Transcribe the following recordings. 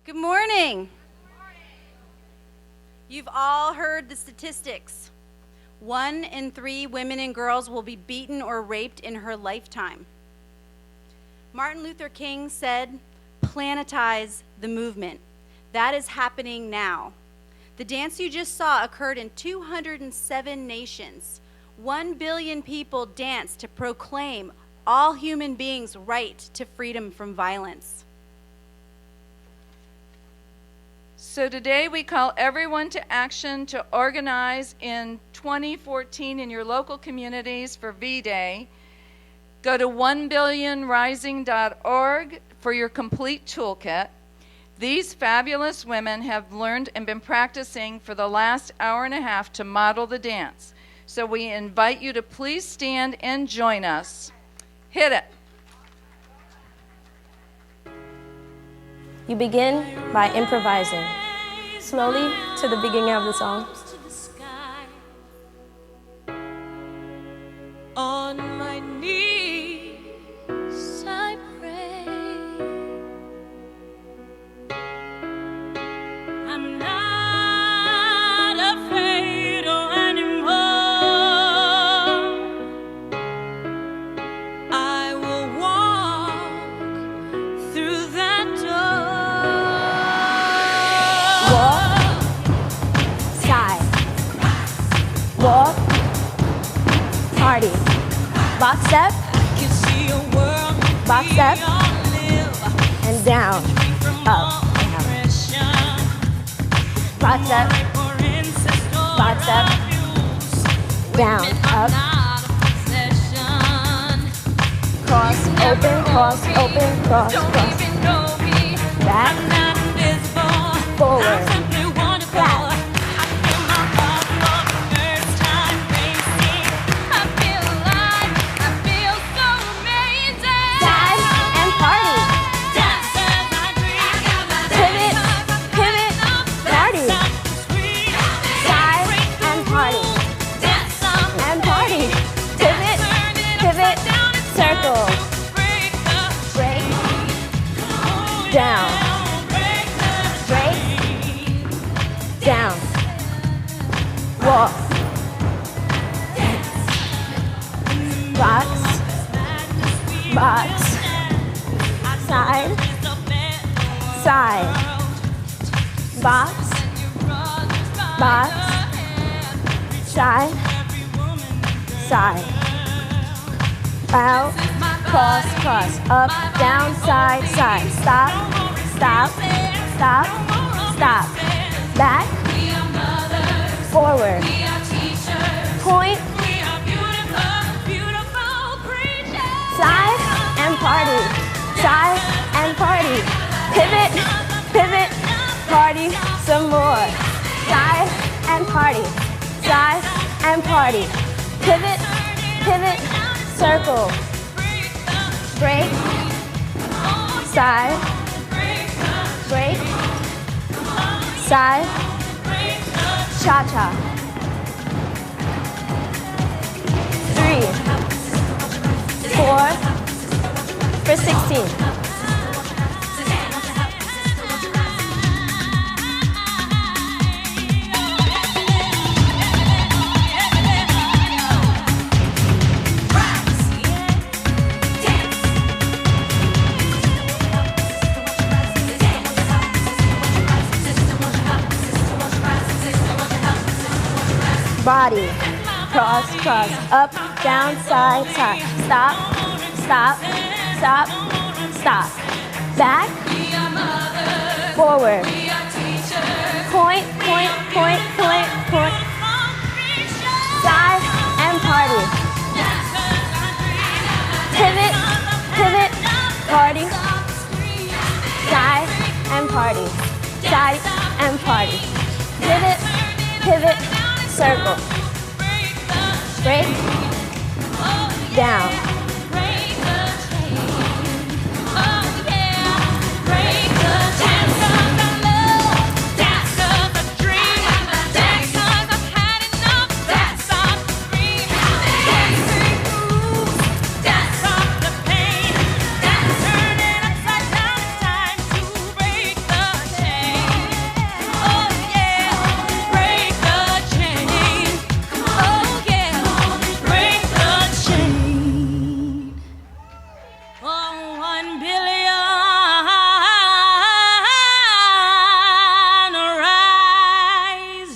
Good morning. You've all heard the statistics. 1 in 3 women and girls will be beaten or raped in her lifetime. Martin Luther King said, "Planetize the movement." That is happening now. The dance you just saw occurred in 207 nations. 1 billion people danced to proclaim all human beings' right to freedom from violence. So today we call everyone to action to organize in 2014 in your local communities for V-Day. Go to 1billionrising.org for your complete toolkit. These fabulous women have learned and been practicing for the last hour and a half to model the dance. So we invite you to please stand and join us. Hit it. You begin by improvising, slowly to the beginning of the song. On my knees I pray. I'm not afraid anymore. I will walk through that door. Walk, party. Box step, box step, and down, up, down. Box step, down, up. Cross, open, cross, cross. Back, forward, flat. Circle, break, down, break, down, walk, box, box, side, side, box, box, side, side. Out, cross, cross, up, down, side, side, stop, stop, stop, stop, back, forward, point, side and party, pivot, pivot, party some more, side and party, pivot, pivot, circle, break, side, break, side, cha-cha. 3, 4, for 16. Body, cross, cross, up, down, side, side, stop, stop, stop, stop, back, forward, point, point, point, point, point, side and party, pivot, pivot, party, side and party, pivot, pivot, circle, break, down, Oh, 1 billion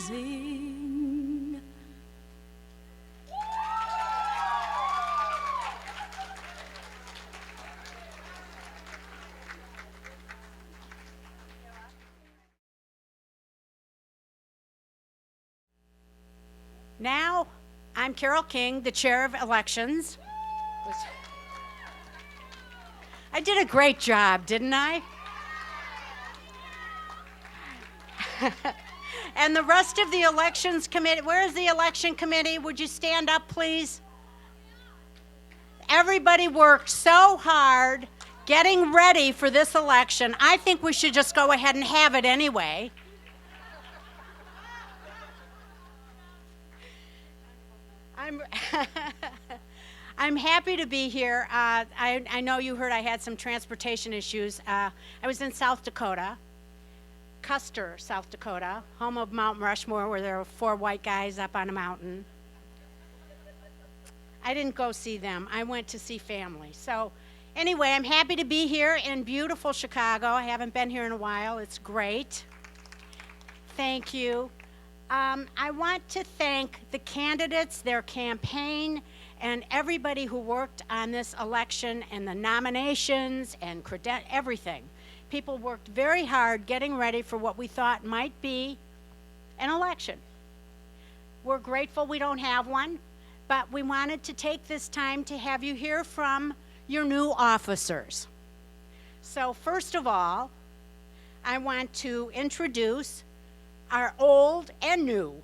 rising. Now, I'm Carol King, the chair of elections. I did a great job, didn't I? And the rest of the elections committee, where's the election committee? Would you stand up, please? Everybody worked so hard getting ready for this election. I think we should just go ahead and have it anyway. I'm happy to be here. I know you heard I had some transportation issues. I was in South Dakota, Custer, South Dakota, home of Mount Rushmore, where there were 4 white guys up on a mountain. I didn't go see them. I went to see family. So anyway, I'm happy to be here in beautiful Chicago. I haven't been here in a while. It's great. Thank you. I want to thank the candidates, their campaign, and everybody who worked on this election and the nominations and everything. People worked very hard getting ready for what we thought might be an election. We're grateful we don't have one, but we wanted to take this time to have you hear from your new officers. So first of all, I want to introduce our old and new,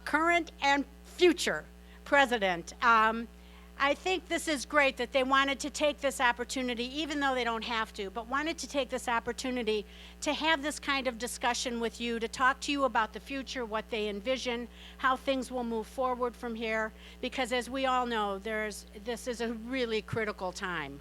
current and future president. I think this is great that they wanted to take this opportunity, even though they don't have to, but wanted to take this opportunity to have this kind of discussion with you, to talk to you about the future, what they envision, how things will move forward from here, because as we all know, this is a really critical time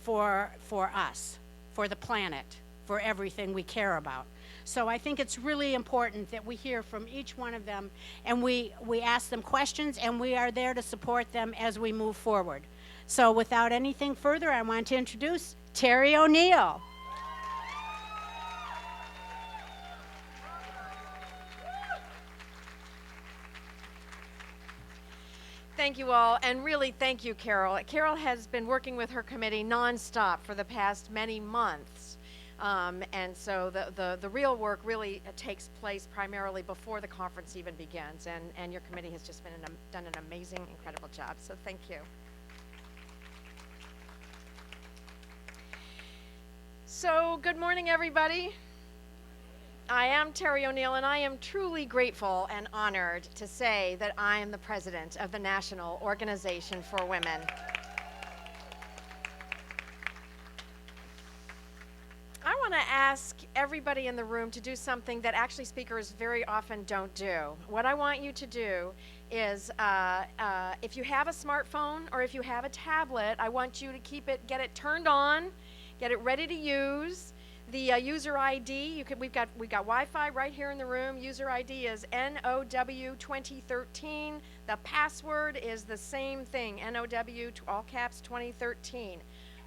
for us, for the planet, for everything we care about. So I think it's really important that we hear from each one of them, and we ask them questions, and we are there to support them as we move forward. So without anything further, I want to introduce Terry O'Neill. Thank you all, and really thank you, Carol. Carol has been working with her committee nonstop for the past many months. And so the real work really takes place primarily before the conference even begins, and your committee has just done an amazing, incredible job, so thank you. So good morning, everybody. I am Terry O'Neill, and I am truly grateful and honored to say that I am the president of the National Organization for Women. I want to ask everybody in the room to do something that actually speakers very often don't do. What I want you to do is, if you have a smartphone or if you have a tablet, I want you to get it turned on, get it ready to use. The user ID, we've got Wi-Fi right here in the room. User ID is NOW2013. The password is the same thing, NOW, all caps 2013.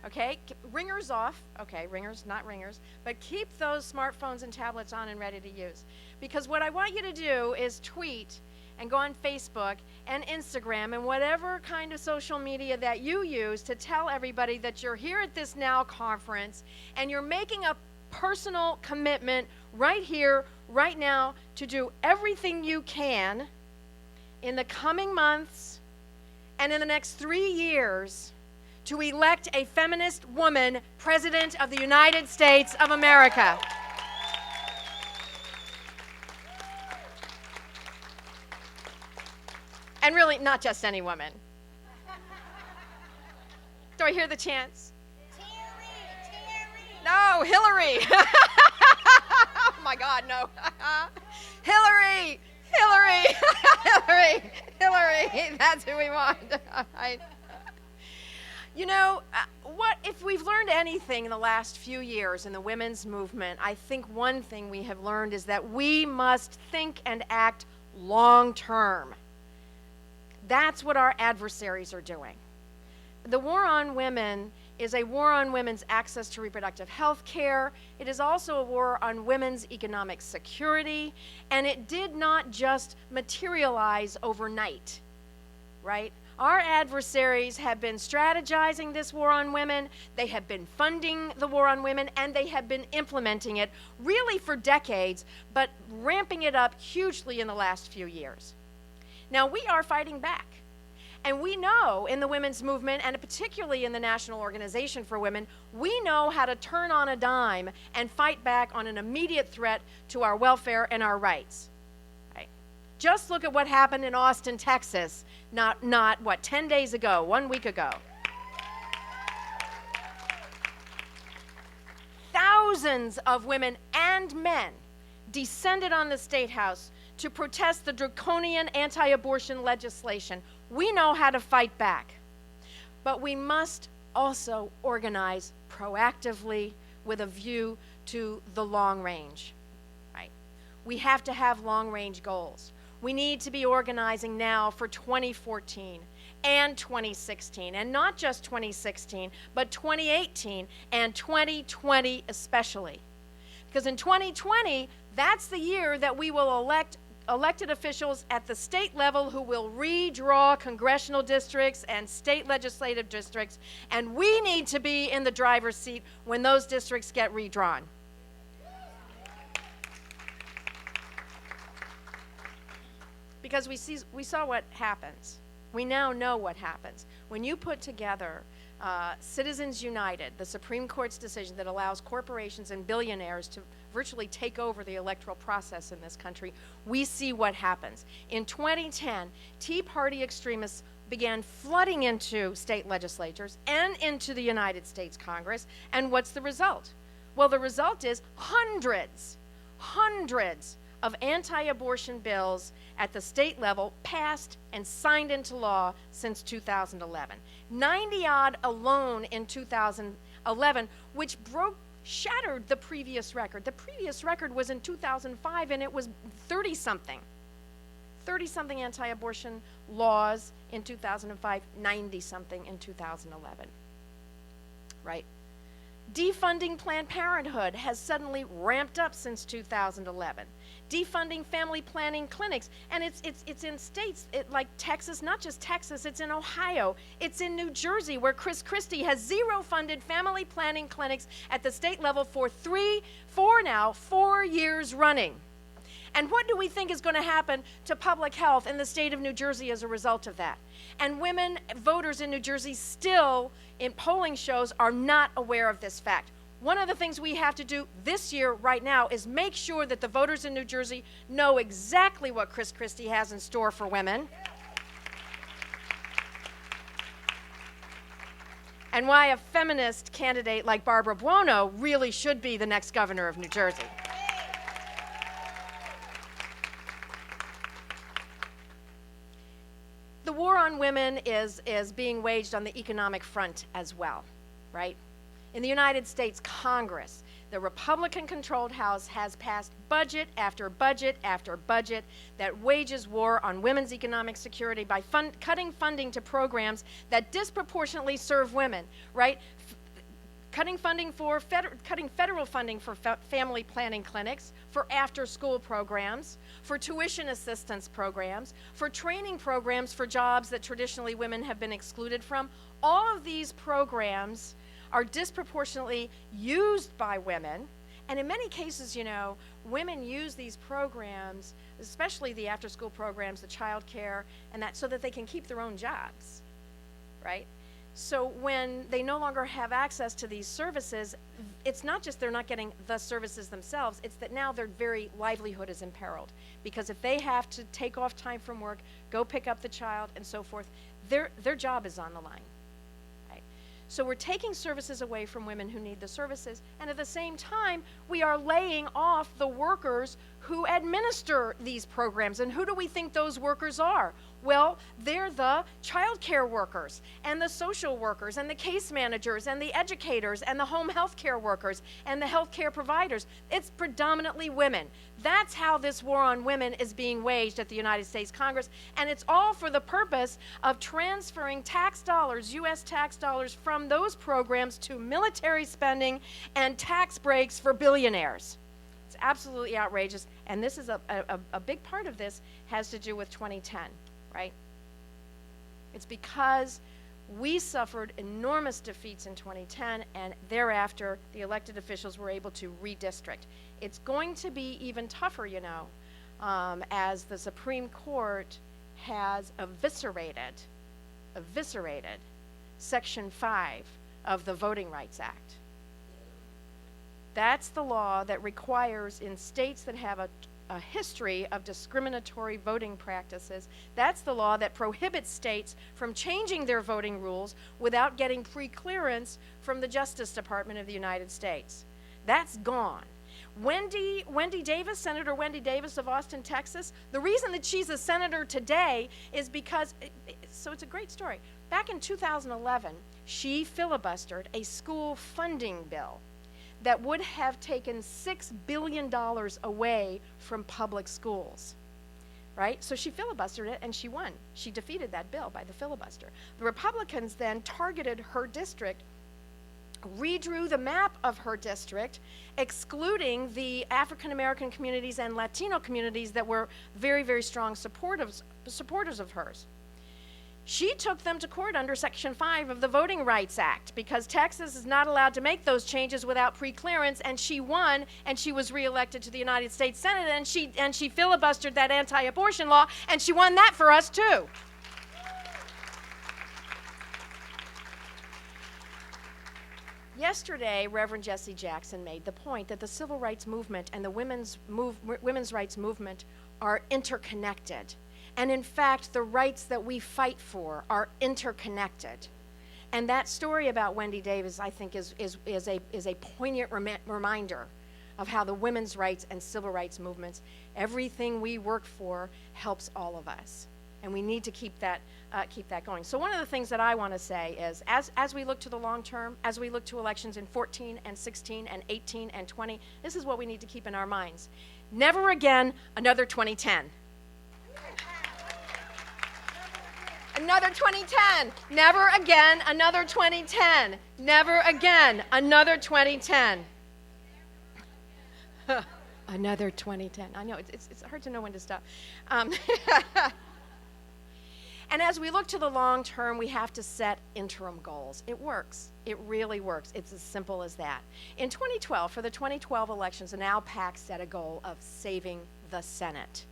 Okay, ringers off. Okay, ringers, not ringers. But keep those smartphones and tablets on and ready to use. Because what I want you to do is tweet and go on Facebook and Instagram and whatever kind of social media that you use to tell everybody that you're here at this NOW conference and you're making a personal commitment right here, right now, to do everything you can in the coming months and in the next 3 years to elect a feminist woman president of the United States of America. And really, not just any woman. Do I hear the chants? No, Hillary. Oh my God, no. Hillary. That's who we want. You know, what if we've learned anything in the last few years in the women's movement, I think one thing we have learned is that we must think and act long term. That's what our adversaries are doing. the war on women is a war on women's access to reproductive health care. It is also a war on women's economic security, and it did not just materialize overnight, right? Our adversaries have been strategizing this war on women, they have been funding the war on women, and they have been implementing it really for decades, but ramping it up hugely in the last few years. Now, we are fighting back. And we know in the women's movement, and particularly in the National Organization for Women, we know how to turn on a dime and fight back on an immediate threat to our welfare and our rights. Right? Just look at what happened in Austin, Texas, not 10 days ago, 1 week ago. Thousands of women and men descended on the State House to protest the draconian anti-abortion legislation. We know how to fight back, but we must also organize proactively with a view to the long range, right? We have to have long range goals. We need to be organizing now for 2014 and 2016, and not just 2016, but 2018 and 2020 especially. Because in 2020, that's the year that we will elect elected officials at the state level who will redraw congressional districts and state legislative districts, and we need to be in the driver's seat when those districts get redrawn. Because we saw what happens. We now know what happens. When you put together Citizens United, the Supreme Court's decision that allows corporations and billionaires to virtually take over the electoral process in this country, we see what happens. In 2010, Tea Party extremists began flooding into state legislatures and into the United States Congress, and what's the result? Well, the result is hundreds of anti-abortion bills at the state level passed and signed into law since 2011. 90-odd alone in 2011, which shattered the previous record. The previous record was in 2005, and it was 30-something. 30-something anti-abortion laws in 2005, 90-something in 2011. Right? Defunding Planned Parenthood has suddenly ramped up since 2011. Defunding family planning clinics, and it's in states like Texas, not just Texas, it's in Ohio, it's in New Jersey, where Chris Christie has zero funded family planning clinics at the state level for 4 years running. And what do we think is going to happen to public health in the state of New Jersey as a result of that? And women voters in New Jersey still, in polling shows, are not aware of this fact. One of the things we have to do this year, right now, is make sure that the voters in New Jersey know exactly what Chris Christie has in store for women. And why a feminist candidate like Barbara Buono really should be the next governor of New Jersey. The war on women is being waged on the economic front as well, right? In the United States Congress, the Republican-controlled House has passed budget after budget after budget that wages war on women's economic security by cutting funding to programs that disproportionately serve women, right? Cutting federal funding for family planning clinics, for after-school programs, for tuition assistance programs, for training programs for jobs that traditionally women have been excluded from. All of these programs are disproportionately used by women, and in many cases, you know, women use these programs, especially the after-school programs, the child care, and that, so that they can keep their own jobs, right? So when they no longer have access to these services, it's not just they're not getting the services themselves, it's that now their very livelihood is imperiled. Because if they have to take off time from work, go pick up the child, and so forth, their job is on the line. Right? So we're taking services away from women who need the services, and at the same time, we are laying off the workers who administer these programs. And who do we think those workers are? Well, they're the child care workers and the social workers and the case managers and the educators and the home health care workers and the health care providers. It's predominantly women. That's how this war on women is being waged at the United States Congress, and it's all for the purpose of transferring tax dollars, U.S. tax dollars, from those programs to military spending and tax breaks for billionaires. It's absolutely outrageous, and this is a big part of this has to do with 2010, right? It's because we suffered enormous defeats in 2010, and thereafter the elected officials were able to redistrict. It's going to be even tougher, you know, as the Supreme Court has eviscerated Section 5 of the Voting Rights Act. That's the law that requires, in states that have a history of discriminatory voting practices, that's the law that prohibits states from changing their voting rules without getting pre-clearance from the Justice Department of the United States. That's gone. Wendy Davis, Senator Wendy Davis of Austin, Texas, the reason that she's a senator today is because, so it's a great story. Back in 2011, she filibustered a school funding bill that would have taken $6 billion away from public schools, right? So she filibustered it and she won. She defeated that bill by the filibuster. The Republicans then targeted her district, redrew the map of her district, excluding the African American communities and Latino communities that were very, very strong supporters of hers. She took them to court under Section 5 of the Voting Rights Act because Texas is not allowed to make those changes without pre-clearance, and she won, and she was reelected to the United States Senate, and she filibustered that anti-abortion law, and she won that for us too. Yesterday, Reverend Jesse Jackson made the point that the civil rights movement and the women's rights movement are interconnected. And in fact, the rights that we fight for are interconnected. And that story about Wendy Davis, I think, is a poignant reminder of how the women's rights and civil rights movements, everything we work for helps all of us. And we need to keep that going. So one of the things that I want to say is, as we look to the long term, as we look to elections in 14 and 16 and 18 and 20, this is what we need to keep in our minds. Never again another 2010. Another 2010. Never again another 2010. Never again another 2010. Another 2010. I know, it's hard to know when to stop. And as we look to the long term, we have to set interim goals. It works. It really works. It's as simple as that. In 2012, for the 2012 elections, an ALPAC set a goal of saving the Senate.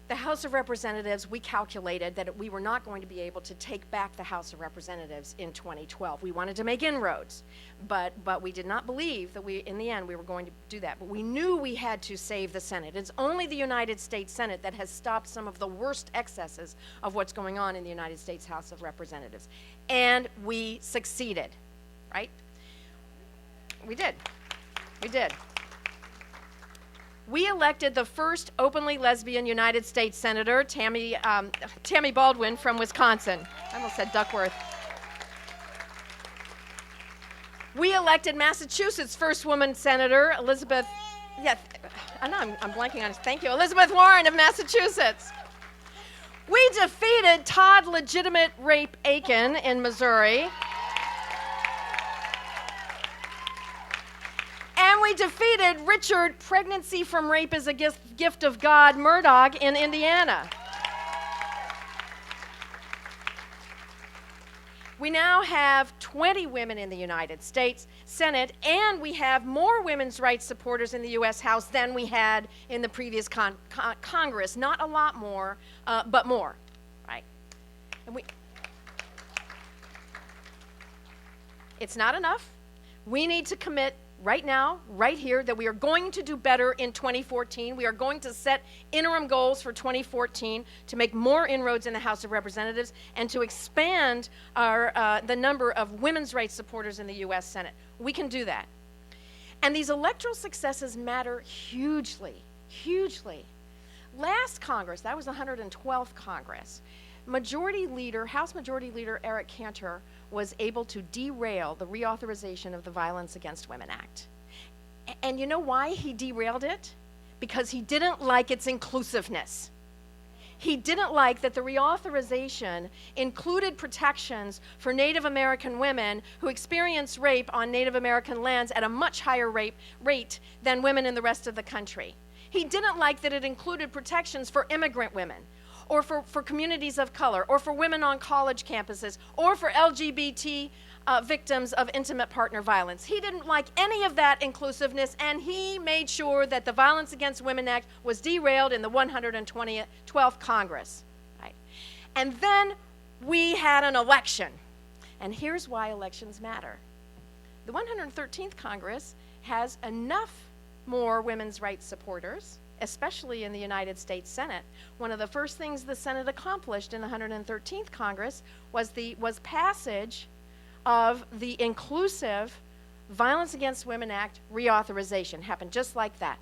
The House of Representatives, we calculated that we were not going to be able to take back the House of Representatives in 2012. We wanted to make inroads, but we did not believe that in the end, we were going to do that. But we knew we had to save the Senate. It's only the United States Senate that has stopped some of the worst excesses of what's going on in the United States House of Representatives. And we succeeded, right? We did. We did. We elected the first openly lesbian United States Senator, Tammy Baldwin from Wisconsin. I almost said Duckworth. We elected Massachusetts' first woman senator, Elizabeth, I know I'm blanking on it. Thank you, Elizabeth Warren of Massachusetts. We defeated Todd Legitimate Rape Aiken in Missouri. And we defeated Richard, pregnancy from rape is a gift of God, Murdoch in Indiana. We now have 20 women in the United States Senate, and we have more women's rights supporters in the U.S. House than we had in the previous Congress. Not a lot more, but more, right? And it's not enough. We need to commit right now, right here, that we are going to do better in 2014. We are going to set interim goals for 2014 to make more inroads in the House of Representatives and to expand the number of women's rights supporters in the U.S. Senate. We can do that. And these electoral successes matter hugely, hugely. last Congress, that was the 112th Congress, House Majority Leader Eric Cantor was able to derail the reauthorization of the Violence Against Women Act. And you know why he derailed it? Because he didn't like its inclusiveness. He didn't like that the reauthorization included protections for Native American women who experience rape on Native American lands at a much higher rate than women in the rest of the country. He didn't like that it included protections for immigrant women, or for communities of color, or for women on college campuses, or for LGBT victims of intimate partner violence. He didn't like any of that inclusiveness, and he made sure that the Violence Against Women Act was derailed in the 112th Congress. Right? And then we had an election. And here's why elections matter. The 113th Congress has enough more women's rights supporters, especially in the United States Senate. One of the first things the Senate accomplished in the 113th Congress was passage of the inclusive Violence Against Women Act reauthorization. Happened just like that.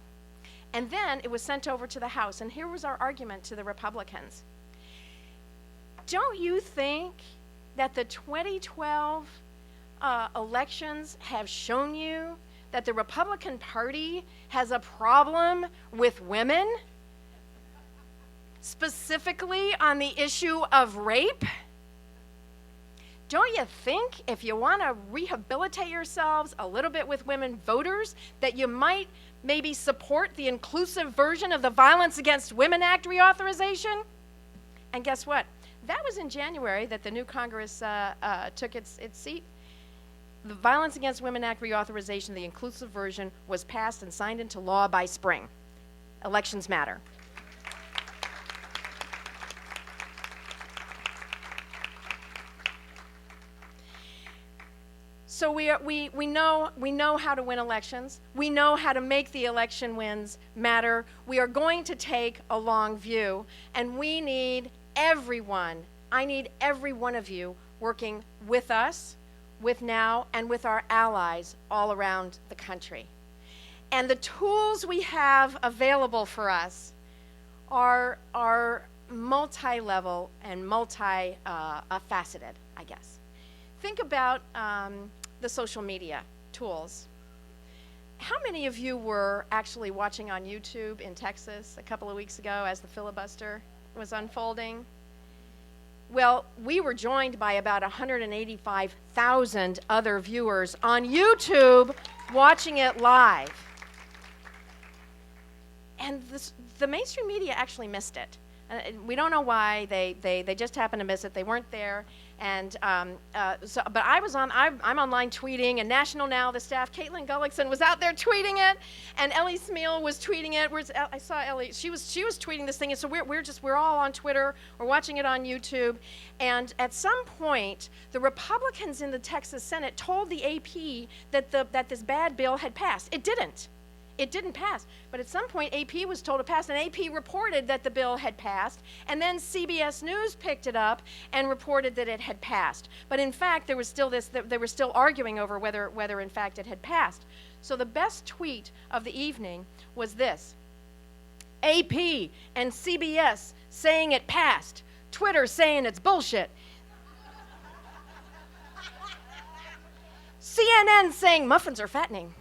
And then it was sent over to the House, and here was our argument to the Republicans. Don't you think that the 2012 elections have shown you that the Republican Party has a problem with women, specifically on the issue of rape? Don't you think if you want to rehabilitate yourselves a little bit with women voters, that you might maybe support the inclusive version of the Violence Against Women Act reauthorization? And guess what? That was in January that the new Congress took its seat. The Violence Against Women Act reauthorization, the inclusive version, was passed and signed into law by spring. Elections matter. So we know how to win elections. We know how to make the election wins matter. We are going to take a long view, and we need everyone. I need every one of you working with us, with NOW, and with our allies all around the country. And the tools we have available for us are multi-level and multi-faceted, I guess. Think about the social media tools. How many of you were actually watching on YouTube in Texas a couple of weeks ago as the filibuster was unfolding? Well, we were joined by about 185,000 other viewers on YouTube watching it live. And the mainstream media actually missed it. We don't know why. They just happened to miss it. They weren't there. And but I'm online tweeting, and National Now, the staff, Caitlin Gullickson was out there tweeting it, and Ellie Smeal was tweeting it. I saw Ellie. She was tweeting this thing, and so we're all on Twitter. We're watching it on YouTube, and at some point, the Republicans in the Texas Senate told the AP that this bad bill had passed. It didn't. It didn't pass. But at some point, AP was told to pass, and AP reported that the bill had passed, and then CBS News picked it up and reported that it had passed. But in fact, there was still they were still arguing over whether in fact it had passed. So the best tweet of the evening was this: AP and CBS saying it passed, Twitter saying it's bullshit. CNN saying muffins are fattening.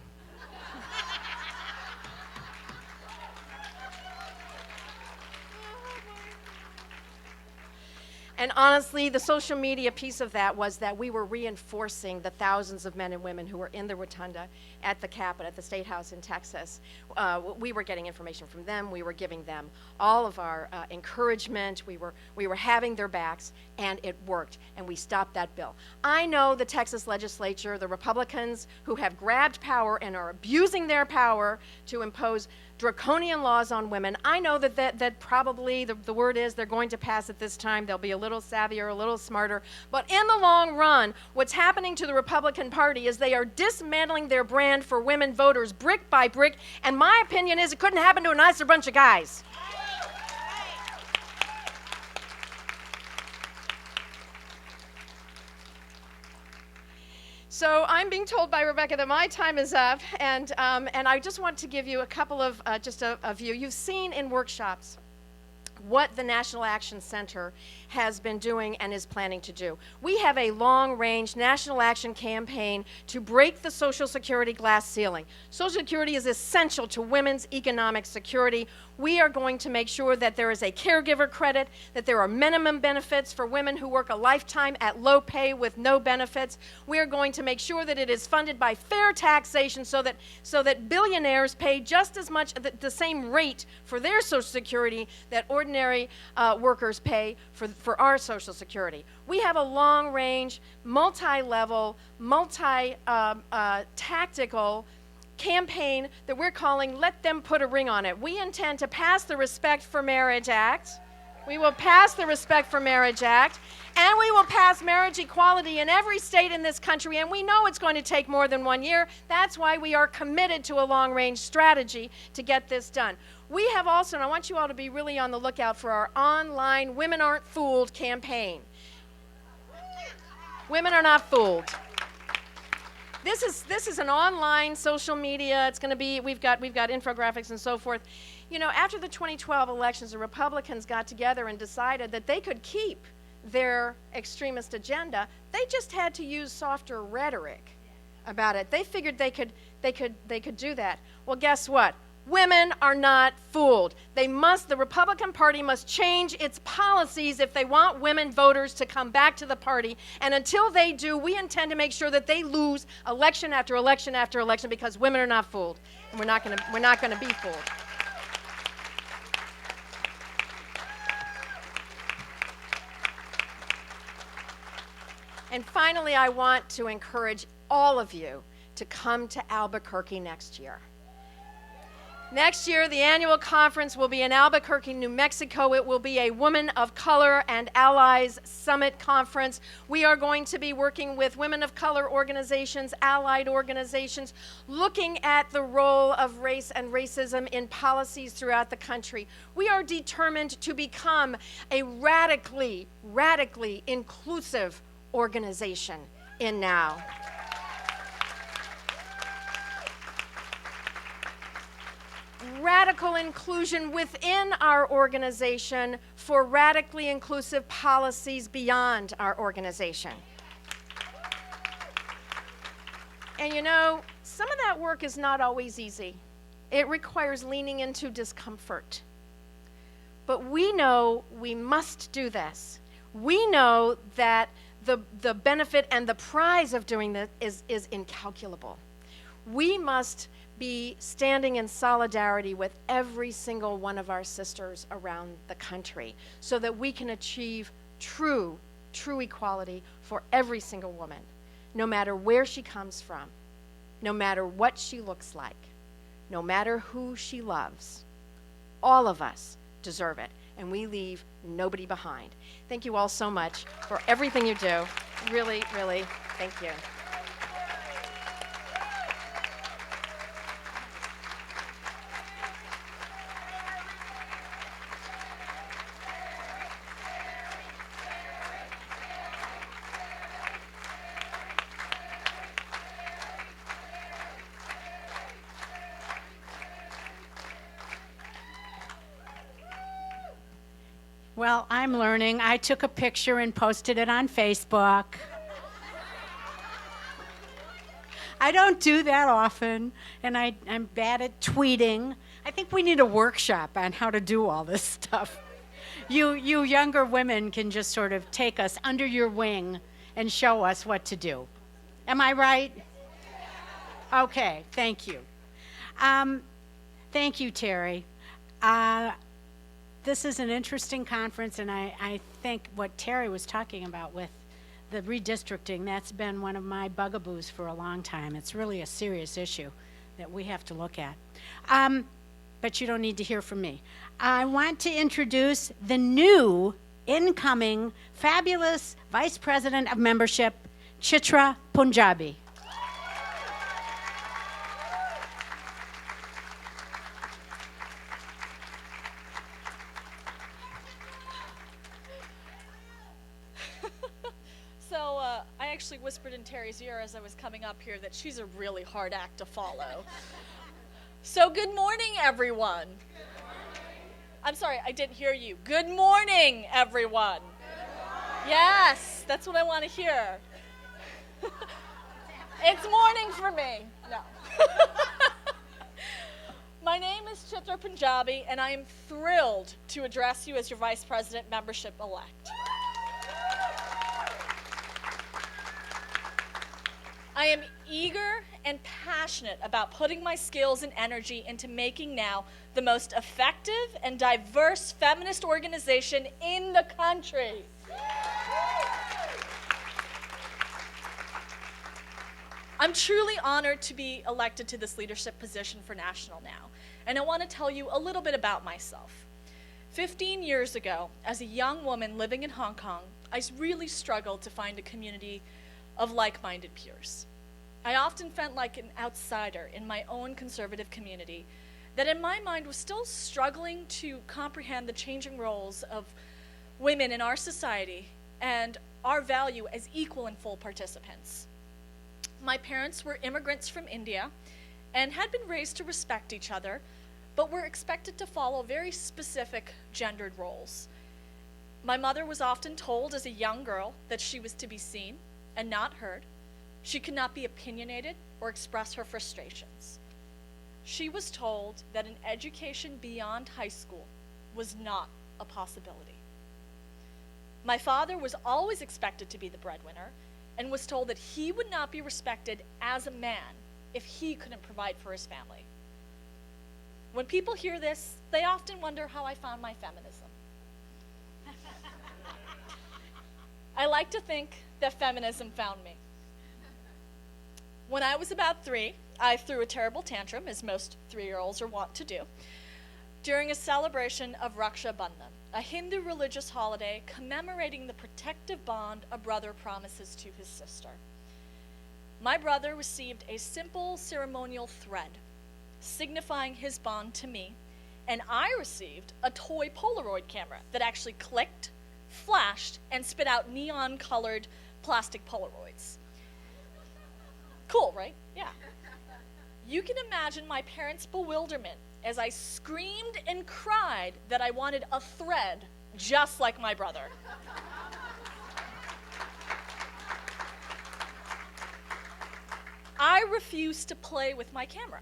And honestly, the social media piece of that was that we were reinforcing the thousands of men and women who were in the rotunda at the Capitol, at the State House in Texas. We were getting information from them. We were giving them all of our encouragement. We were having their backs, and it worked, and we stopped that bill. I know the Texas legislature, the Republicans who have grabbed power and are abusing their power to impose draconian laws on women. I know that probably the word is they're going to pass it this time. They'll be a little savvier, a little smarter. But in the long run, what's happening to the Republican Party is they are dismantling their brand for women voters brick by brick. And my opinion is it couldn't happen to a nicer bunch of guys. So I'm being told by Rebecca that my time is up, and I just want to give you a couple of just a view. You've seen in workshops what the National Action Center has been doing and is planning to do. We have a long-range national action campaign to break the Social Security glass ceiling. Social Security is essential to women's economic security. We are going to make sure that there is a caregiver credit, that there are minimum benefits for women who work a lifetime at low pay with no benefits. We are going to make sure that it is funded by fair taxation so that billionaires pay just as much, the same rate for their Social Security that ordinary workers pay for our Social Security. We have a long-range, multi-level, multi-tactical campaign that we're calling Let Them Put a Ring on It. We intend to pass the Respect for Marriage Act. We will pass the Respect for Marriage Act, and we will pass marriage equality in every state in this country, and we know it's going to take more than 1 year. That's why we are committed to a long-range strategy to get this done. We have also, and I want you all to be really on the lookout for our online Women Aren't Fooled campaign. Women are not fooled. This is an online social media. It's going to be, we've got infographics and so forth. You know, after the 2012 elections, the Republicans got together and decided that they could keep their extremist agenda. They just had to use softer rhetoric about it. They figured they could do that. Well, guess what? Women are not fooled. The Republican Party must change its policies if they want women voters to come back to the party. And until they do, we intend to make sure that they lose election after election after election, because women are not fooled. And we're not going to be fooled. And finally, I want to encourage all of you to come to Albuquerque next year. Next year, the annual conference will be in Albuquerque, New Mexico. It will be a Women of Color and Allies Summit Conference. We are going to be working with women of color organizations, allied organizations, looking at the role of race and racism in policies throughout the country. We are determined to become a radically, radically inclusive organization in now. Radical inclusion within our organization for radically inclusive policies beyond our organization. And you know, some of that work is not always easy. It requires leaning into discomfort. But we know we must do this. We know that the benefit and the prize of doing this is incalculable. We must be standing in solidarity with every single one of our sisters around the country so that we can achieve true equality for every single woman, no matter where she comes from, no matter what she looks like, no matter who she loves. All of us deserve it, and we leave nobody behind. Thank you all so much for everything you do. Really, really, thank you. Well, I'm learning. I took a picture and posted it on Facebook. I don't do that often, and I'm bad at tweeting. I think we need a workshop on how to do all this stuff. You younger women can just sort of take us under your wing and show us what to do. Am I right? Okay, thank you. Thank you, Terry. This is an interesting conference, and I think what Terry was talking about with the redistricting, that's been one of my bugaboos for a long time. It's really a serious issue that we have to look at. But you don't need to hear from me. I want to introduce the new incoming fabulous Vice President of Membership, Chitra Panjabi. I actually whispered in Terry's ear as I was coming up here that she's a really hard act to follow. So good morning, everyone. I'm sorry, I didn't hear you. Good morning, everyone. Yes, that's what I want to hear. It's morning for me. No. My name is Chitra Panjabi, and I am thrilled to address you as your Vice President membership-elect. I am eager and passionate about putting my skills and energy into making now the most effective and diverse feminist organization in the country. I'm truly honored to be elected to this leadership position for National Now, and I want to tell you a little bit about myself. 15 years ago, as a young woman living in Hong Kong, I really struggled to find a community of like-minded peers. I often felt like an outsider in my own conservative community that in my mind was still struggling to comprehend the changing roles of women in our society and our value as equal and full participants. My parents were immigrants from India and had been raised to respect each other, but were expected to follow very specific gendered roles. My mother was often told as a young girl that she was to be seen and not heard. She could not be opinionated or express her frustrations. She was told that an education beyond high school was not a possibility. My father was always expected to be the breadwinner and was told that he would not be respected as a man if he couldn't provide for his family. When people hear this, they often wonder how I found my feminism. I like to think that feminism found me. When I was about 3, I threw a terrible tantrum, as most 3-year-olds are wont to do, during a celebration of Raksha Bandhan, a Hindu religious holiday commemorating the protective bond a brother promises to his sister. My brother received a simple ceremonial thread signifying his bond to me, and I received a toy Polaroid camera that actually clicked, flashed, and spit out neon-colored plastic Polaroids. Cool, right? Yeah. You can imagine my parents' bewilderment as I screamed and cried that I wanted a thread just like my brother. I refused to play with my camera,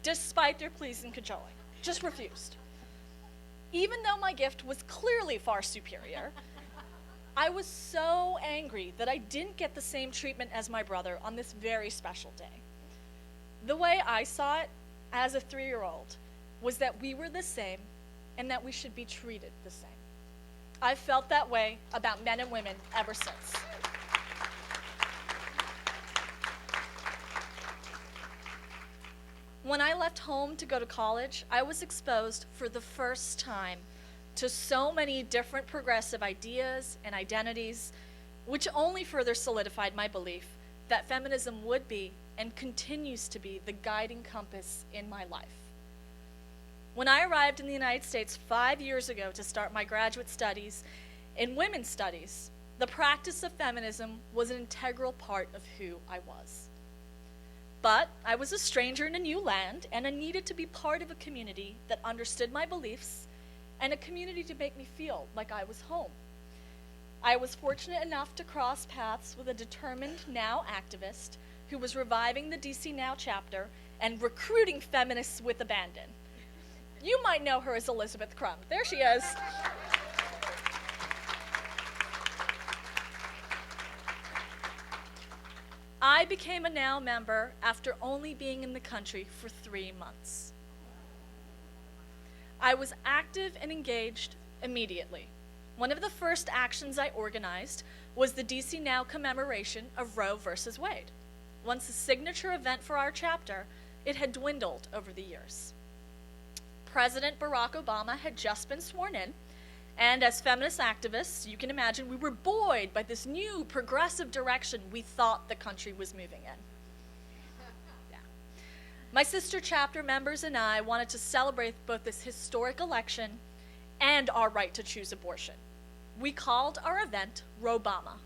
despite their pleas and cajoling. Just refused. Even though my gift was clearly far superior, I was so angry that I didn't get the same treatment as my brother on this very special day. The way I saw it as a 3-year-old was that we were the same and that we should be treated the same. I've felt that way about men and women ever since. When I left home to go to college, I was exposed for the first time to so many different progressive ideas and identities, which only further solidified my belief that feminism would be and continues to be the guiding compass in my life. When I arrived in the United States 5 years ago to start my graduate studies in women's studies, the practice of feminism was an integral part of who I was. But I was a stranger in a new land, and I needed to be part of a community that understood my beliefs and a community to make me feel like I was home. I was fortunate enough to cross paths with a determined Now activist who was reviving the DC Now chapter and recruiting feminists with abandon. You might know her as Elizabeth Crum. There she is. I became a Now member after only being in the country for 3 months. I was active and engaged immediately. One of the first actions I organized was the DC Now commemoration of Roe versus Wade. Once a signature event for our chapter, it had dwindled over the years. President Barack Obama had just been sworn in, and as feminist activists, you can imagine we were buoyed by this new progressive direction we thought the country was moving in. My sister chapter members and I wanted to celebrate both this historic election and our right to choose abortion. We called our event Robama.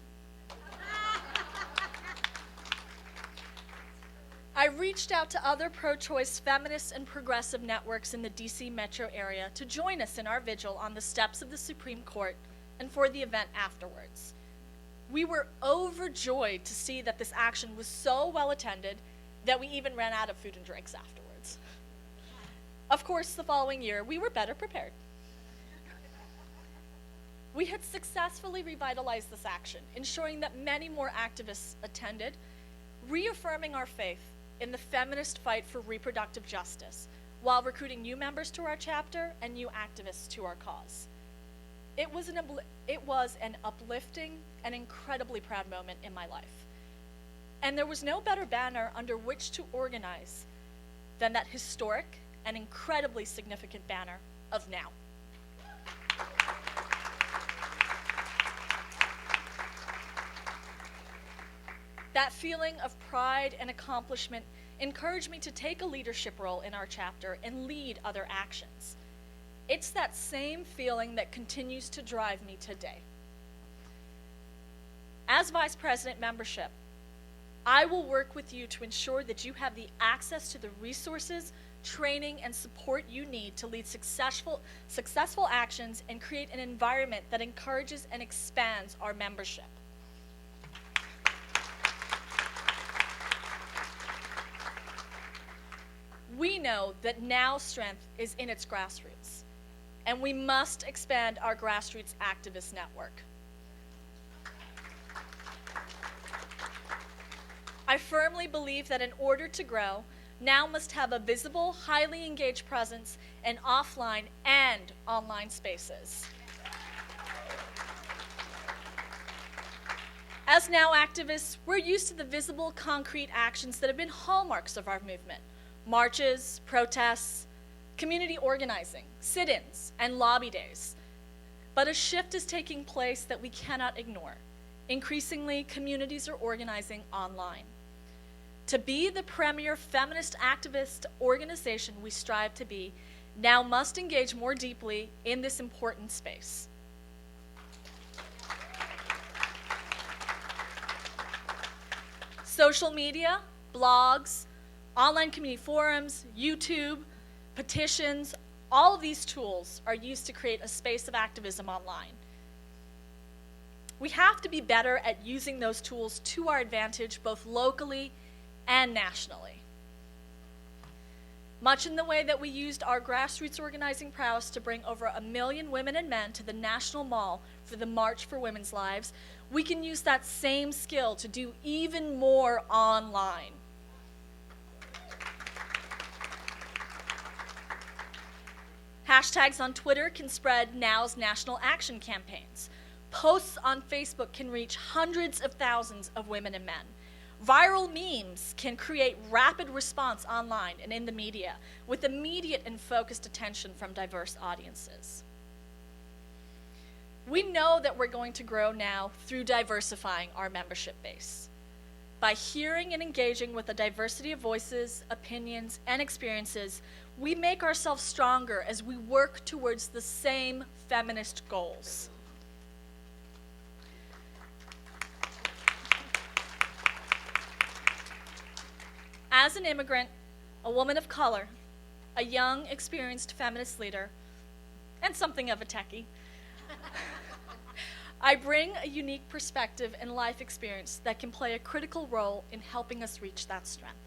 I reached out to other pro-choice feminist and progressive networks in the DC metro area to join us in our vigil on the steps of the Supreme Court and for the event afterwards. We were overjoyed to see that this action was so well attended that we even ran out of food and drinks afterwards. Of course, the following year, we were better prepared. We had successfully revitalized this action, ensuring that many more activists attended, reaffirming our faith in the feminist fight for reproductive justice, while recruiting new members to our chapter and new activists to our cause. It was an uplifting and incredibly proud moment in my life. And there was no better banner under which to organize than that historic and incredibly significant banner of NOW. That feeling of pride and accomplishment encouraged me to take a leadership role in our chapter and lead other actions. It's that same feeling that continues to drive me today. As Vice President membership, I will work with you to ensure that you have the access to the resources, training, and support you need to lead successful actions and create an environment that encourages and expands our membership. We know that NOW's strength is in its grassroots, and we must expand our grassroots activist network. I firmly believe that in order to grow, NOW must have a visible, highly engaged presence in offline and online spaces. As NOW activists, we're used to the visible, concrete actions that have been hallmarks of our movement: marches, protests, community organizing, sit-ins, and lobby days. But a shift is taking place that we cannot ignore. Increasingly, communities are organizing online. To be the premier feminist activist organization we strive to be, NOW must engage more deeply in this important space. Social media, blogs, online community forums, YouTube, petitions, all of these tools are used to create a space of activism online. We have to be better at using those tools to our advantage, both locally and nationally. Much in the way that we used our grassroots organizing prowess to bring over 1 million women and men to the National Mall for the March for Women's Lives, we can use that same skill to do even more online. Hashtags on Twitter can spread NOW's national action campaigns. Posts on Facebook can reach hundreds of thousands of women and men. Viral memes can create rapid response online and in the media with immediate and focused attention from diverse audiences. We know that we're going to grow now through diversifying our membership base. By hearing and engaging with a diversity of voices, opinions, and experiences, we make ourselves stronger as we work towards the same feminist goals. As an immigrant, a woman of color, a young, experienced feminist leader, and something of a techie, I bring a unique perspective and life experience that can play a critical role in helping us reach that strength.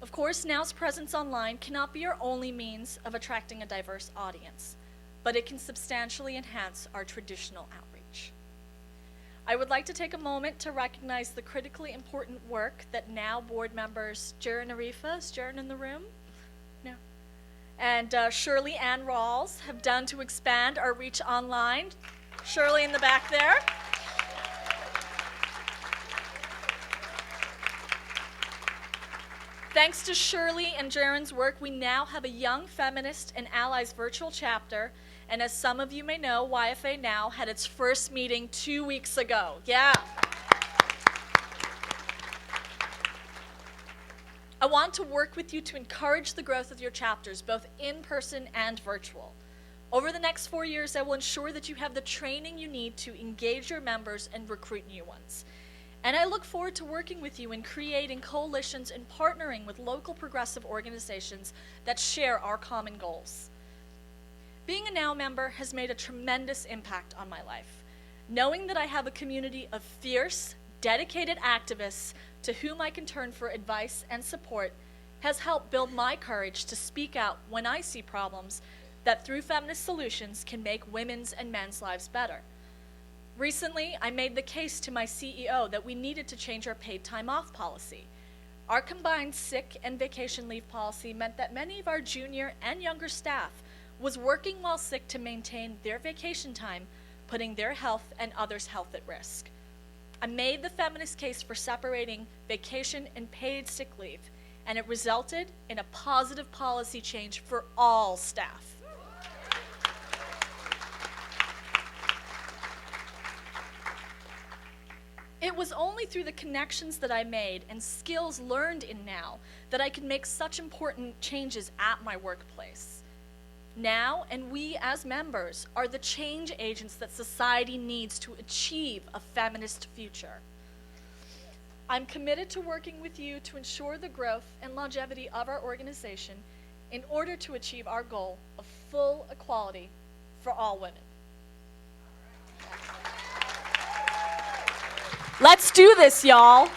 Of course, NOW's presence online cannot be our only means of attracting a diverse audience, but it can substantially enhance our traditional outreach. I would like to take a moment to recognize the critically important work that NOW board members Jaron Arifa, is Jaron in the room? No. And Shirley Ann Rawls have done to expand our reach online. Shirley in the back there. Thanks to Shirley and Jaron's work, we now have a Young Feminist and Allies virtual chapter, and as some of you may know, YFA Now had its first meeting 2 weeks ago. Yeah. I want to work with you to encourage the growth of your chapters, both in person and virtual. Over the next 4 years, I will ensure that you have the training you need to engage your members and recruit new ones. And I look forward to working with you in creating coalitions and partnering with local progressive organizations that share our common goals. Being a NOW member has made a tremendous impact on my life. Knowing that I have a community of fierce, dedicated activists to whom I can turn for advice and support has helped build my courage to speak out when I see problems that through feminist solutions can make women's and men's lives better. Recently, I made the case to my CEO that we needed to change our paid time off policy. Our combined sick and vacation leave policy meant that many of our junior and younger staff was working while sick to maintain their vacation time, putting their health and others' health at risk. I made the feminist case for separating vacation and paid sick leave, and it resulted in a positive policy change for all staff. It was only through the connections that I made and skills learned in NOW that I could make such important changes at my workplace. NOW and we as members are the change agents that society needs to achieve a feminist future. I'm committed to working with you to ensure the growth and longevity of our organization in order to achieve our goal of full equality for all women. Let's do this, y'all.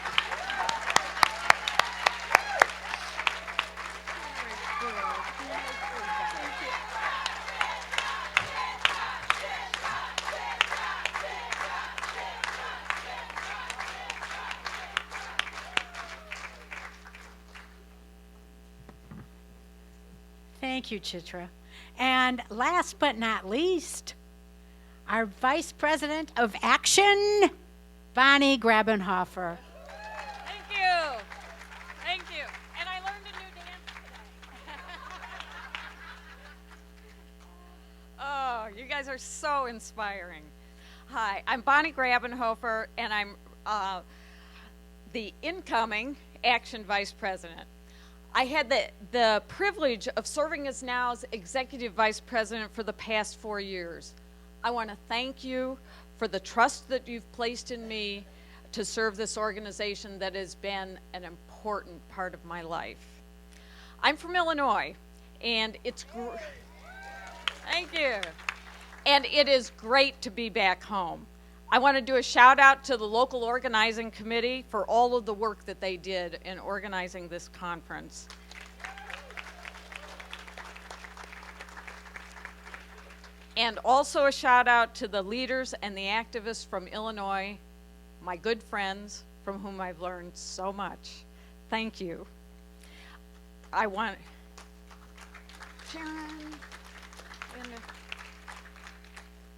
Thank you, Chitra. And last but not least, our Vice President of Action, Bonnie Grabenhoefer. Thank you. Thank you. And I learned a new dance today. Oh, you guys are so inspiring. Hi, I'm Bonnie Grabenhoefer, and I'm the incoming Action Vice President. I had the privilege of serving as NOW's Executive Vice President for the past 4 years. I want to thank you for the trust that you've placed in me to serve this organization that has been an important part of my life. I'm from Illinois, and thank you. And it is great to be back home. I want to do a shout out to the local organizing committee for all of the work that they did in organizing this conference. And also a shout out to the leaders and the activists from Illinois, my good friends from whom I've learned so much. Thank you. I want Sharon.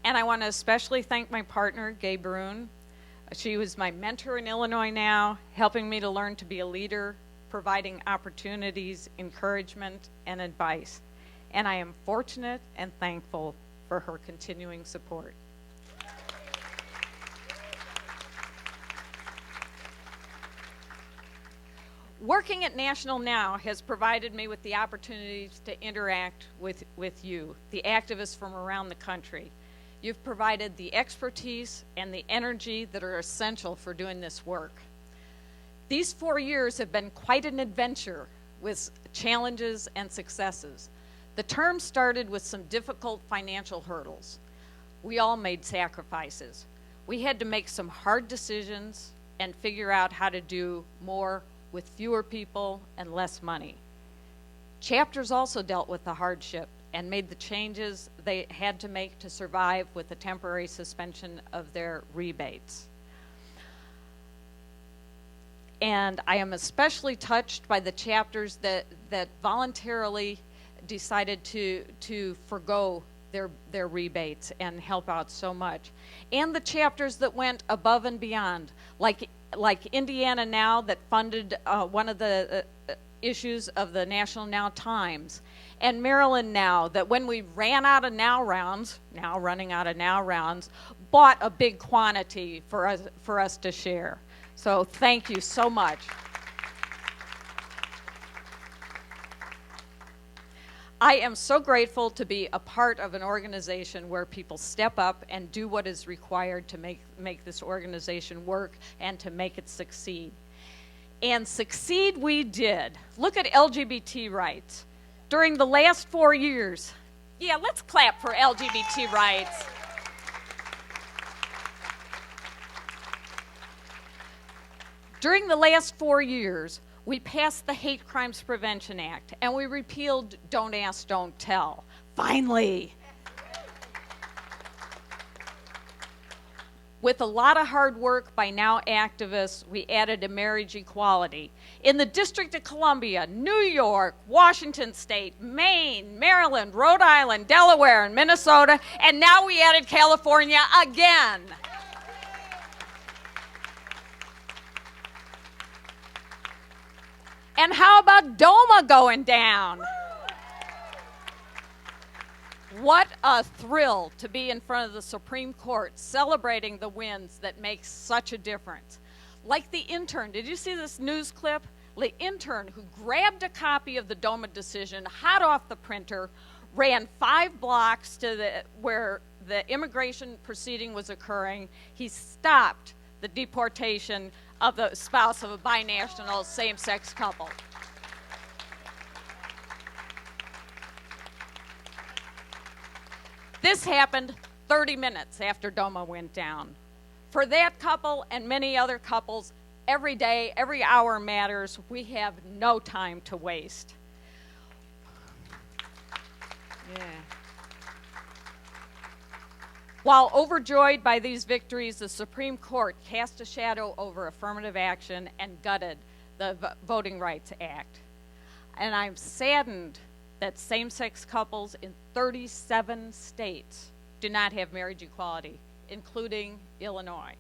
And I want to especially thank my partner, Gay Brune. She was my mentor in Illinois now, helping me to learn to be a leader, providing opportunities, encouragement, and advice. And I am fortunate and thankful for her continuing support. Working at National Now has provided me with the opportunities to interact with you, the activists from around the country. You've provided the expertise and the energy that are essential for doing this work. These 4 years have been quite an adventure with challenges and successes. The term started with some difficult financial hurdles. We all made sacrifices. We had to make some hard decisions and figure out how to do more with fewer people and less money. Chapters also dealt with the hardship and made the changes they had to make to survive with the temporary suspension of their rebates. And I am especially touched by the chapters that voluntarily decided to forgo their rebates and help out so much. And the chapters that went above and beyond, like Indiana Now, that funded one of the issues of the National Now Times, and Maryland Now, that when we ran out of Now rounds, now running out of Now rounds, bought a big quantity for us to share. So thank you so much. I am so grateful to be a part of an organization where people step up and do what is required to make this organization work and to make it succeed. And succeed we did. Look at LGBT rights. During the last 4 years, yeah, let's clap for LGBT rights. During the last 4 years, we passed the Hate Crimes Prevention Act, and we repealed Don't Ask, Don't Tell. Finally. With a lot of hard work by now activists, we added a marriage equality. In the District of Columbia, New York, Washington State, Maine, Maryland, Rhode Island, Delaware, and Minnesota, and now we added California again. And how about DOMA going down? What a thrill to be in front of the Supreme Court celebrating the wins that make such a difference. Like the intern, did you see this news clip? The intern who grabbed a copy of the DOMA decision hot off the printer, ran 5 blocks to where the immigration proceeding was occurring. He stopped the deportation of the spouse of a binational same-sex couple. This happened 30 minutes after DOMA went down. For that couple and many other couples, every day, every hour matters. We have no time to waste. Yeah. While overjoyed by these victories, the Supreme Court cast a shadow over affirmative action and gutted the Voting Rights Act. And I'm saddened that same-sex couples in 37 states do not have marriage equality, including Illinois.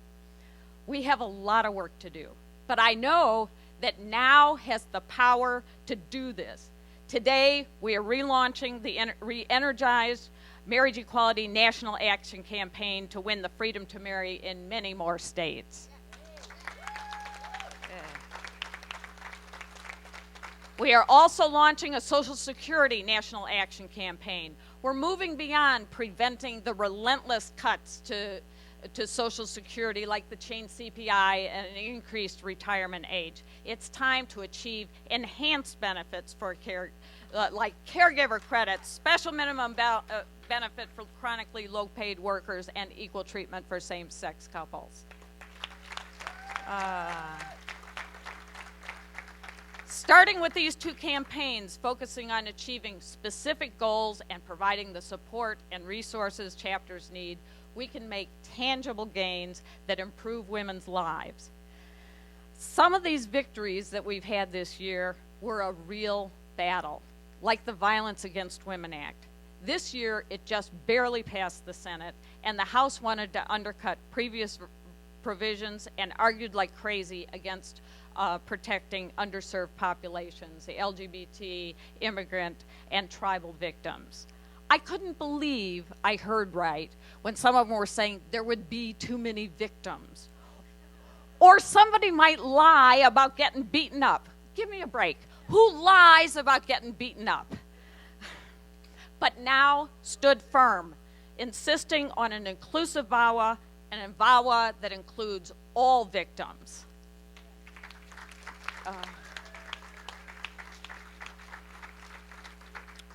We have a lot of work to do, but I know that now has the power to do this. Today, we are relaunching the re-energized Marriage Equality National Action Campaign to win the freedom to marry in many more states. We are also launching a Social Security National Action Campaign. We're moving beyond preventing the relentless cuts to Social Security like the chain CPI and an increased retirement age. It's time to achieve enhanced benefits for like caregiver credits, special minimum benefit for chronically low-paid workers, and equal treatment for same-sex couples. Starting with these 2 campaigns, focusing on achieving specific goals and providing the support and resources chapters need, we can make tangible gains that improve women's lives. Some of these victories that we've had this year were a real battle, like the Violence Against Women Act. This year, it just barely passed the Senate, and the House wanted to undercut previous provisions and argued like crazy against protecting underserved populations, the LGBT, immigrant, and tribal victims. I couldn't believe I heard right when some of them were saying there would be too many victims. Or somebody might lie about getting beaten up. Give me a break. Who lies about getting beaten up? But now stood firm, insisting on an inclusive VAWA, and a VAWA that includes all victims.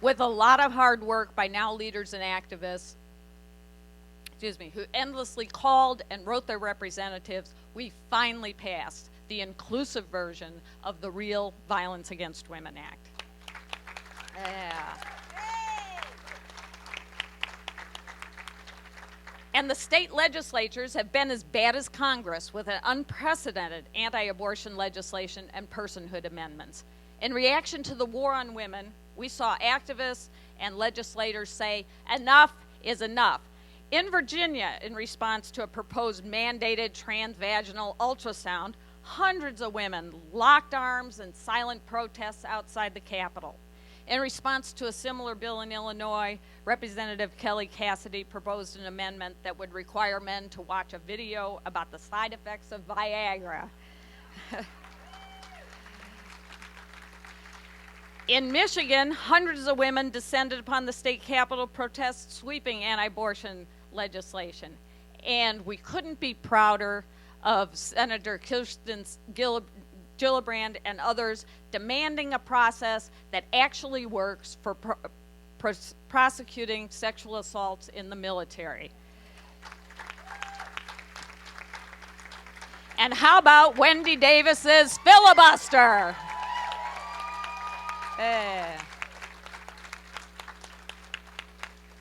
With a lot of hard work by now leaders and activists, who endlessly called and wrote their representatives, we finally passed the inclusive version of the Real Violence Against Women Act. Yeah. And the state legislatures have been as bad as Congress with an unprecedented anti-abortion legislation and personhood amendments. In reaction to the war on women, we saw activists and legislators say, enough is enough. In Virginia, in response to a proposed mandated transvaginal ultrasound, hundreds of women locked arms in silent protests outside the Capitol. In response to a similar bill in Illinois, Representative Kelly Cassidy proposed an amendment that would require men to watch a video about the side effects of Viagra. In Michigan, hundreds of women descended upon the state capitol to protest sweeping anti-abortion legislation. And we couldn't be prouder of Senator Kirsten Gillibrand and others demanding a process that actually works for prosecuting sexual assaults in the military. And how about Wendy Davis's filibuster?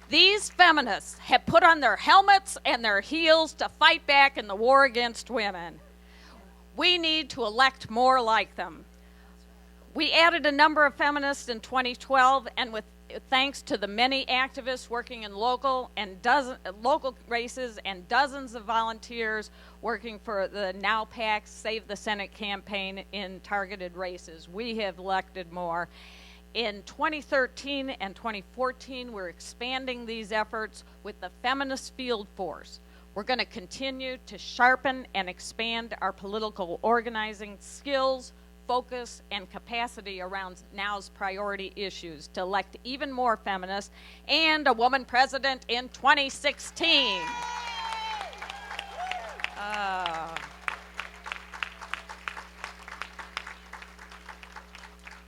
These feminists have put on their helmets and their heels to fight back in the war against women. We need to elect more like them. We added a number of feminists in 2012, and with thanks to the many activists working in local races and dozens of volunteers working for the Now PAC Save the Senate campaign in targeted races, we have elected more. In 2013 and 2014, we're expanding these efforts with the Feminist Field Force. We're going to continue to sharpen and expand our political organizing skills, focus, and capacity around now's priority issues to elect even more feminists and a woman president in 2016.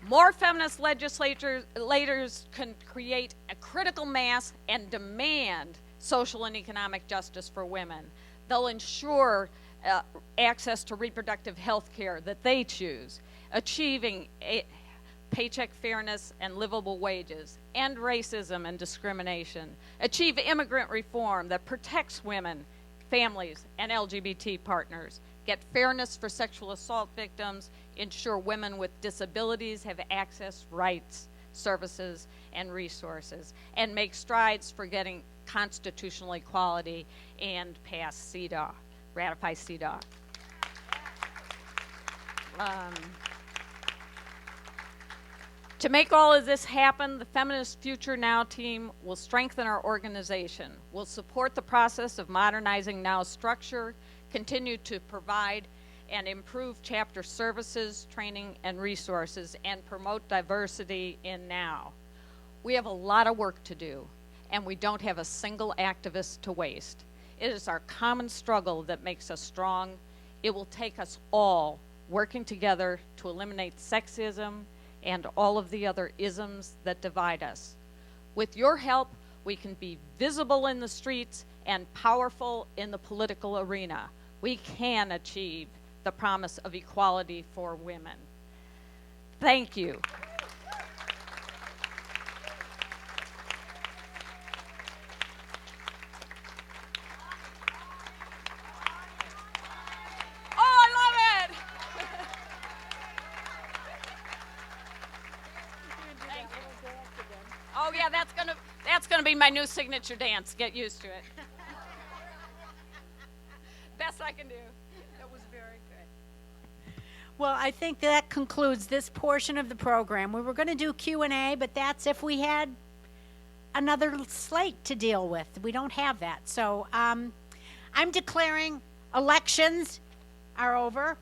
More feminist legislators can create a critical mass and demand social and economic justice for women. They'll ensure access to reproductive health care that they choose, achieving paycheck fairness and livable wages, end racism and discrimination, achieve immigrant reform that protects women, families, and LGBT partners, get fairness for sexual assault victims, ensure women with disabilities have access, rights, services, and resources, and make strides for getting constitutional equality and pass CEDAW, ratify CEDAW. To make all of this happen, the Feminist Future Now team will strengthen our organization, will support the process of modernizing Now's structure, continue to provide and improve chapter services, training, and resources, and promote diversity in Now. We have a lot of work to do, and we don't have a single activist to waste. It is our common struggle that makes us strong. It will take us all working together to eliminate sexism and all of the other isms that divide us. With your help, we can be visible in the streets and powerful in the political arena. We can achieve the promise of equality for women. Thank you. Oh yeah, that's gonna be my new signature dance. Get used to it. Best I can do. That was very good. Well, I think that concludes this portion of the program. We were going to do Q&A, but that's if we had another slate to deal with. We don't have that. So I'm declaring elections are over.